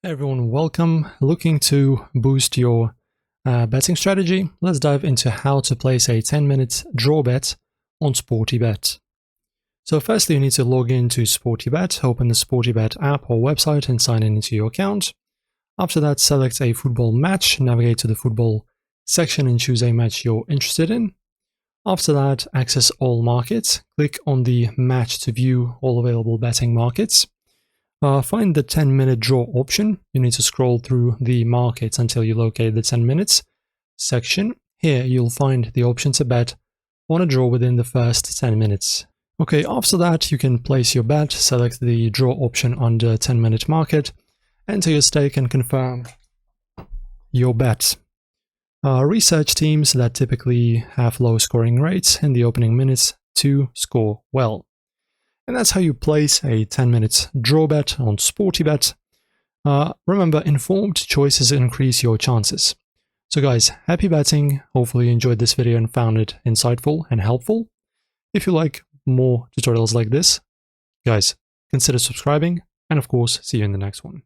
Hey everyone, welcome. Looking to boost your betting strategy? Let's dive into how to place a 10-minute draw bet on SportyBet. So firstly, you need to log into SportyBet, open the SportyBet app or website and sign in into your account. After that, select a football match, navigate to the football section and choose a match you're interested in. After that, access all markets, click on the match to view all available betting markets. Find the 10-minute draw option. You need to scroll through the markets until you locate the 10 minutes section. Here you'll find the option to bet on a draw within the first 10 minutes. Okay, after that you can place your bet, select the draw option under 10-minute market, enter your stake and confirm your bet. Research teams that typically have low scoring rates in the opening minutes to score well. And that's how you place a 10-minute draw bet on SportyBet. Remember, informed choices increase your chances. So guys, happy betting. Hopefully you enjoyed this video and found it insightful and helpful. If you like more tutorials like this, guys, consider subscribing and of course, see you in the next one.